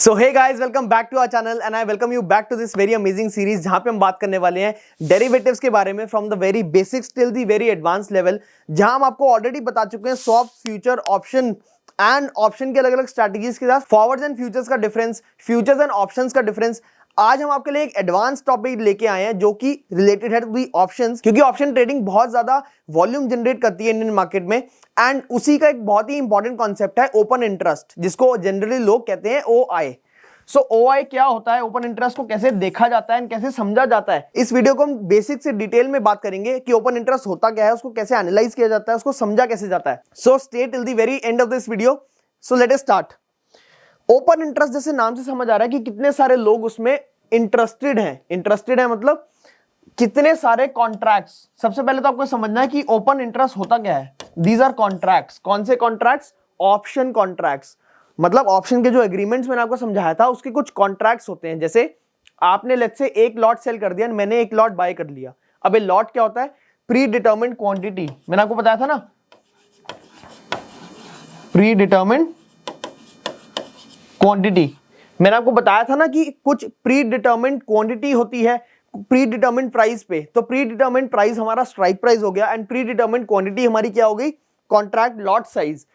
So hey guys, welcome back to our channel and I welcome you back to this very amazing series जहां पे हम बात करने वाले हैं डेरिवेटिव्स के बारे में from the very basics till the very advance level. जहां हम आपको ऑलरेडी बता चुके हैं swap, future, option and option के अलग अलग स्ट्रैटेजीज के साथ फॉरवर्ड्स एंड फ्यूचर्स का डिफरेंस, फ्यूचर्स एंड ऑप्शंस का डिफरेंस। आज हम आपके लिए एक एडवांस टॉपिक लेके आए हैं जो कि रिलेटेड है टू दी ऑप्शंस, क्योंकि ऑप्शन ट्रेडिंग बहुत ज्यादा वॉल्यूम जनरेट करती है इंडियन मार्केट में। एंड उसी का एक बहुत ही इंपॉर्टेंट कॉन्सेप्ट है ओपन इंटरेस्ट, जिसको जनरली लोग कहते हैं OI। सो OI क्या होता है, ओपन इंटरेस्ट को कैसे देखा जाता है, कैसे समझा जाता है, इस वीडियो को हम बेसिक से डिटेल में बात करेंगे कि ओपन इंटरेस्ट होता क्या है, उसको कैसे एनालाइज किया जाता है, उसको समझा कैसे जाता है। So stay till the very end of this video. So let us start. Open interest जैसे नाम से समझ आ रहा है कि कितने सारे लोग उसमें इंटरेस्टेड है मतलब कितने सारे कॉन्ट्रैक्ट्स। सबसे पहले तो आपको समझना है कि ओपन इंटरेस्ट होता क्या है। These are contracts. कौन से कॉन्ट्रैक्ट्स? Option contracts. मतलब ऑप्शन के जो एग्रीमेंट्स मैंने आपको समझाया था उसके कुछ कॉन्ट्रैक्ट्स होते हैं। जैसे आपने लेट्स से एक लॉट सेल कर दिया, मैंने एक लॉट बाय कर लिया। अब ये लॉट क्या होता है? Pre determined quantity. मैंने आपको बताया था ना, प्री डिटर्मिन्ड क्वांटिटी। मैंने आपको बताया था ना कि कुछ प्री डिटर्मिन्ड क्वांटिटी होती है प्री डिटर्मिन्ड प्राइस पे। तो प्री डिटर्मिन्ड प्राइस हमारा स्ट्राइक प्राइस हो गया एंड प्री डिटर्मिन्ड क्वांटिटी हमारी क्या हो गई? Contract lot size.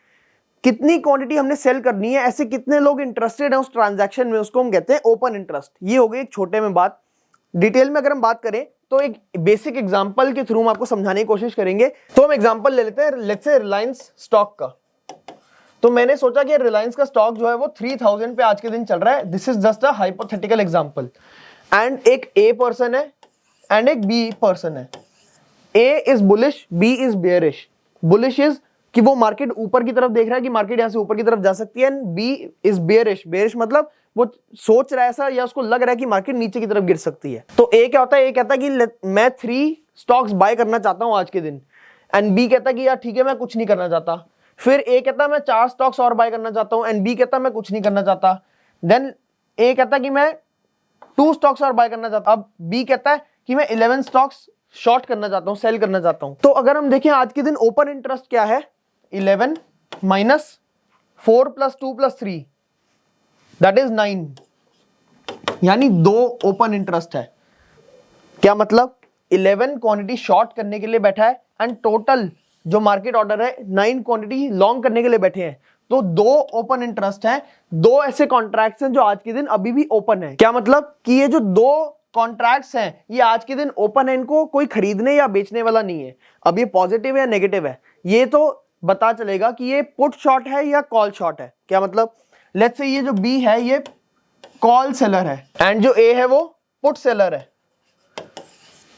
कितनी क्वांटिटी हमने सेल करनी है, ऐसे कितने लोग इंटरेस्टेड हैं उस ट्रांजैक्शन में, उसको हम कहते हैं ओपन इंटरेस्ट। ये हो गई एक छोटे में बात। डिटेल में अगर हम बात करें तो एक बेसिक एग्जांपल के थ्रू हम आपको समझाने की कोशिश करेंगे। तो हम एग्जांपल ले लेते हैं लेट्स से रिलायंस स्टॉक का। तो मैंने सोचा कि रिलायंस का स्टॉक जो है वो 3000 पे आज के दिन चल रहा है। This is just a hypothetical example. And एक ए पर्सन है एंड एक बी पर्सन है। A is bullish, B is bearish. Bullish is कि वो मार्केट ऊपर की तरफ देख रहा है कि मार्केट यहां से ऊपर की तरफ जा सकती है, and B is bearish. Bearish मतलब वो सोच रहा है ऐसा या उसको लग रहा है कि मार्केट नीचे की तरफ गिर सकती है। तो ए क्या होता है? ए कहता है कि मैं 3 स्टॉक्स बाय करना चाहता हूं आज के दिन, एंड बी कहता है कि यार ठीक है, मैं कुछ नहीं करना चाहता। फिर ए कहता है मैं 4 स्टॉक्स और बाय करना चाहता हूं, एंड बी कहता है मैं कुछ नहीं करना चाहता। देन ए कहता है कि मैं 2 स्टॉक्स और बाय करना चाहता हूं। अब बी कहता है कि मैं 11 स्टॉक्स शॉर्ट करना चाहता हूं, सेल करना चाहता हूं। तो अगर हम देखें आज के दिन ओपन इंटरेस्ट क्या है? 11 minus 4 plus 2 plus 3 that is 9, यानी 2 ओपन इंटरेस्ट है। क्या मतलब? 11 क्वांटिटी शॉर्ट करने के लिए बैठा है एंड टोटल जो मार्केट ऑर्डर है 9 क्वांटिटी लॉन्ग करने के लिए बैठे हैं। तो 2 ओपन इंटरेस्ट है, 2 ऐसे कॉन्ट्रैक्ट्स हैं जो आज के दिन अभी भी ओपन है। क्या मतलब कि ये जो 2 कॉन्ट्रैक्ट्स हैं ये आज के दिन ओपन है, इनको कोई खरीदने या बेचने वाला नहीं है। अब ये पॉजिटिव या नेगेटिव है ये तो पता चलेगा कि ये पुट शॉर्ट है या कॉल शॉर्ट है। क्या मतलब? लेट्स से ये जो बी है ये कॉल सेलर है एंड जो ए है वो पुट सेलर है।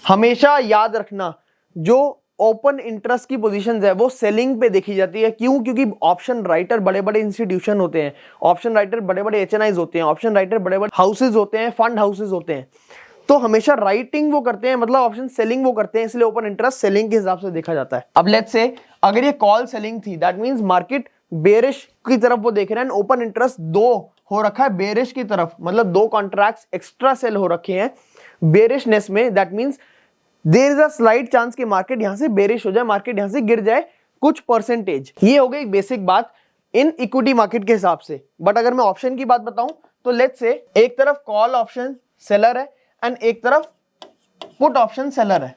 हमेशा याद रखना जो ओपन इंटरेस्ट की पोजीशंस है वो सेलिंग पे देखी जाती है। क्यों? क्योंकि ऑप्शन राइटर बड़े बड़े इंस्टीट्यूशन होते हैं, ऑप्शन राइटर बड़े बड़े HNIs होते हैं, ऑप्शन राइटर बड़े बड़े हाउसेज होते हैं, फंड हाउसेज होते हैं। तो हमेशा राइटिंग वो करते हैं, मतलब ऑप्शन सेलिंग वो करते हैं, इसलिए ओपन इंटरेस्ट सेलिंग के हिसाब से देखा जाता है। अब लेट्स से अगर ये कॉल सेलिंग थी, दैट मींस मार्केट बेरिश की तरफ वो देख रहे हैं, ओपन इंटरेस्ट 2 हो रखा है बेरिश की तरफ, मतलब 2 कॉन्ट्रैक्ट्स एक्स्ट्रा सेल हो रखे हैं बेरिशनेस में। That means there is a slight chance कि मार्केट यहां से बेरिश हो जाए, मार्केट यहां से गिर जाए कुछ परसेंटेज। ये हो गई एक बेसिक बात इन इक्विटी मार्केट के हिसाब से। बट अगर मैं ऑप्शन की बात बताऊं तो लेट्स से एक तरफ कॉल ऑप्शन सेलर है एंड एक तरफ पुट ऑप्शन सेलर है।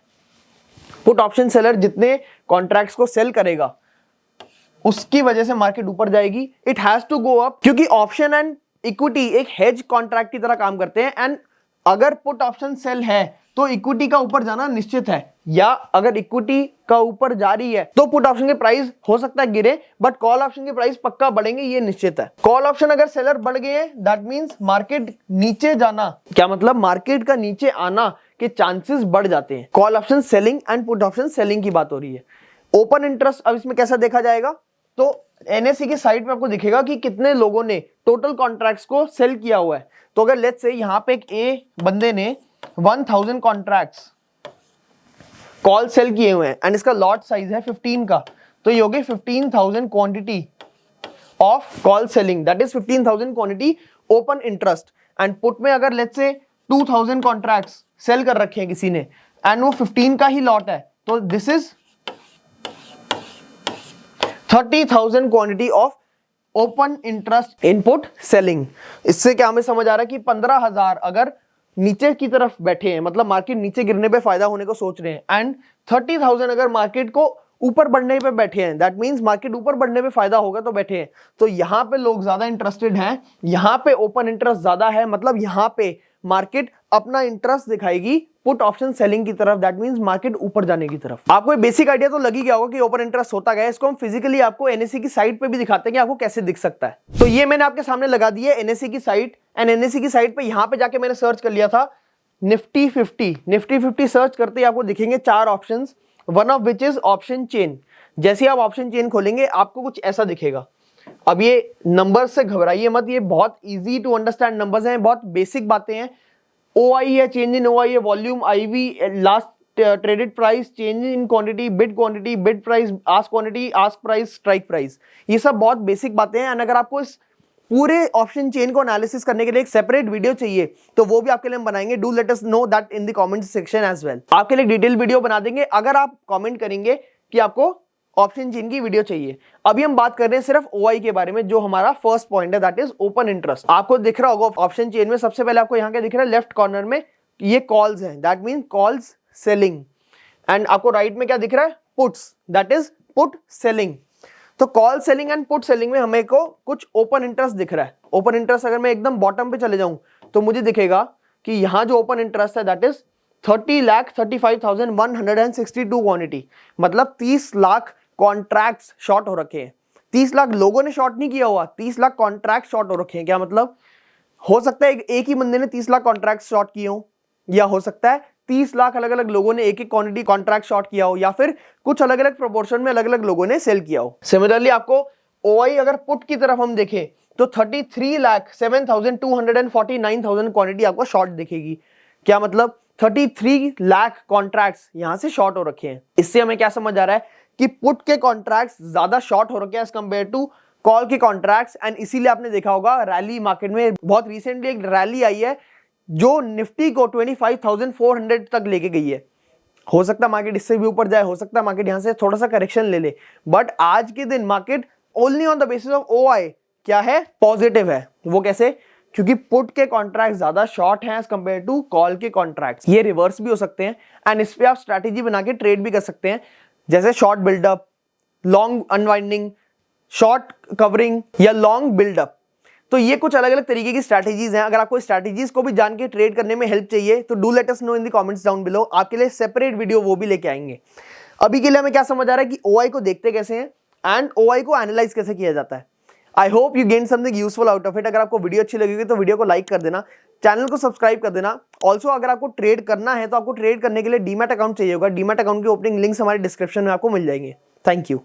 पुट ऑप्शन सेलर जितने कॉन्ट्रैक्ट्स को सेल करेगा उसकी वजह से मार्केट ऊपर जाएगी। It has to go up, क्योंकि ऑप्शन एंड इक्विटी एक हेज कॉन्ट्रैक्ट की तरह काम करते हैं। एंड अगर पुट ऑप्शन सेल है तो इक्विटी का ऊपर जाना निश्चित है, या अगर इक्विटी का ऊपर जा रही है तो पुट ऑप्शन के प्राइस हो सकता है गिरे, बट कॉल ऑप्शन के प्राइस पक्का बढ़ेंगे, ये निश्चित है। कॉल ऑप्शन अगर सेलर बढ़ गए दैट मींस मार्केट नीचे जाना। क्या मतलब? मार्केट का नीचे आना के चांसेस बढ़ जाते हैं। Call option selling and put option selling की बात हो रही है। ओपन इंटरेस्ट अब इसमें कैसा देखा जाएगा? तो NSE की साइट पे आपको दिखेगा कि कितने लोगों ने टोटल कॉन्ट्रैक्ट्स को सेल किया हुआ है। तो अगर लेट्स से यहां पे एक ए बंदे ने 1000 कॉन्ट्रैक्ट्स कॉल सेल किए हुए हैं एंड इसका लॉट साइज है 15 का, तो ये हो गई 15,000 quantity of call selling, that is 15,000 quantity open interest. And put में अगर लेट्स से 2000 कॉन्ट्रैक्ट्स सेल कर रखे हैं किसी ने एंड वो 15 का ही लॉट है, तो this is 30,000 quantity of open interest input selling. इससे क्या हमें समझ आ रहा है कि 15,000 अगर नीचे की तरफ बैठे हैं, मतलब मार्केट नीचे गिरने पे फायदा होने को सोच रहे हैं, एंड 30,000 अगर मार्केट को ऊपर बढ़ने पे बैठे हैं, दैट मींस मार्केट ऊपर बढ़ने पे फायदा होगा तो बैठे हैं, तो यहां पे लोग ज्यादा इंटरेस्टेड हैं, यहां पे ओपन इंटरेस्ट ज्यादा है, मतलब यहां पे मार्केट अपना इंटरेस्ट दिखाएगी पुट ऑप्शन सेलिंग की तरफ, दैट मींस मार्केट ऊपर जाने की तरफ। आपको बेसिक आइडिया तो लग ही गया होगा कि ओपन इंटरेस्ट होता क्या है। इसको हम फिजिकली आपको एनएससी की साइट पे भी दिखाते हैं कि आपको कैसे दिख सकता है। तो ये मैंने आपके सामने लगा दी है एनएससी की साइट, एंड एनएससी की साइट पे यहां पे जाके मैंने सर्च कर लिया था निफ्टी 50 सर्च करते ही आपको दिखेंगे 4 options, one of which is option chain. जैसे आप ऑप्शन चेन खोलेंगे आपको कुछ ऐसा दिखेगा। अब ये नंबर से घबराइए मत, ये बहुत इजी टू अंडरस्टैंड नंबर्स हैं, बहुत बेसिक बातें हैं। ओआई है, चेंज इन ओआई है, volume, IV, last traded price, change in quantity, bid price, ask quantity, ask price, strike price, ये सब बहुत बेसिक बातें हैं। एंड अगर आपको इस पूरे ऑप्शन चेन को एनालिसिस करने के लिए एक सेपरेट वीडियो चाहिए तो वो भी आपके लिए हम बनाएंगे। Do let us know that in the comment section as well. आपके लिए डिटेल वीडियो बना देंगे अगर आप कमेंट करेंगे कि आपको ऑप्शन चेन की वीडियो चाहिए। अभी हम बात कर रहे हैं सिर्फ ओआई के बारे में, जो हमारा फर्स्ट पॉइंट है, दैट इज ओपन इंटरेस्ट। आपको दिख रहा होगा ऑप्शन चेन में सबसे पहले आपको यहाँ क्या दिख रहा है, लेफ्ट कॉर्नर में ये कॉल्स हैं, that mean calls selling, and आपको राइट में क्या दिख रहा है, puts, that is put selling. तो call selling and put selling में हमें को कुछ ओपन इंटरेस्ट दिख रहा है। ओपन इंटरेस्ट अगर मैं एकदम बॉटम पे चले जाऊं तो मुझे दिखेगा कि यहां जो ओपन इंटरेस्ट है दैट इज 30,35,162 क्वांटिटी, मतलब 30 लाख कॉन्ट्रैक्ट्स शॉर्ट हो रखे हैं। 30 लाख लोगों ने शॉर्ट नहीं किया हुआ, 30 लाख कॉन्ट्रैक्ट शॉर्ट हो रखे हैं। क्या मतलब, हो सकता है एक ही बंदे ने 30 लाख कॉन्ट्रैक्ट शॉर्ट किए हो, या हो सकता है 30 लाख अलग अलग लोगों ने एक क्वांटिटी कॉन्ट्रैक्ट शॉर्ट किया हो, या फिर कुछ अलग अलग प्रोपोर्शन में अलग अलग लोगों ने सेल किया हो। सिमिलरली आपको ओआई अगर पुट की तरफ हम देखें तो 33,07,249,000 क्वांटिटी आपको शॉर्ट दिखेगी। क्या मतलब, 33 लाख कॉन्ट्रैक्ट्स यहां से शॉर्ट हो रखे हैं। इससे हमें क्या समझ आ रहा है कि पुट के कॉन्ट्रैक्ट्स ज्यादा शॉर्ट हो रखे हैं एज कंपेयर टू कॉल के कॉन्ट्रैक्ट्स। एंड इसीलिए आपने देखा होगा रैली मार्केट में, बहुत रिसेंटली एक रैली आई है जो निफ्टी को 25,400 तक लेके गई है। हो सकता है मार्केट इससे भी ऊपर जाए, हो सकता है मार्केट यहां से थोड़ा सा करेक्शन ले ले, बट आज के दिन market only on the basis of OI क्या है, पॉजिटिव है। वो कैसे, क्योंकि पुट के कॉन्ट्रैक्ट ज्यादा शॉर्ट हैं एज कंपेयर टू कॉल के कॉन्ट्रैक्ट्स। ये रिवर्स भी हो सकते हैं एंड इस पे आप स्ट्रैटेजी बना के ट्रेड भी कर सकते हैं, जैसे short buildup, long unwinding, short covering या लॉन्ग बिल्डअप। तो ये कुछ अलग अलग तरीके की स्ट्रैटेजीज हैं। अगर आपको स्ट्रैटेजीज को भी जान के ट्रेड करने में हेल्प चाहिए तो do let us no in the comments down below. आपके लिए सेपरेट वीडियो वो भी लेके आएंगे। अभी के लिए हमें क्या समझ आ रहा है कि ओआई को देखते कैसे हैं एंड ओआई को एनालाइज कैसे किया जाता है। I hope you gain something useful out of it. अगर आपको वीडियो अच्छी लगेगी तो वीडियो को लाइक कर देना, चैनल को सब्सक्राइब कर देना। ऑल्सो अगर आपको ट्रेड करना है तो आपको ट्रेड करने के लिए डीमैट अकाउंट चाहिए होगा। डीमैट अकाउंट की ओपनिंग लिंक्स हमारे डिस्क्रिप्शन में आपको मिल जाएंगे। Thank you.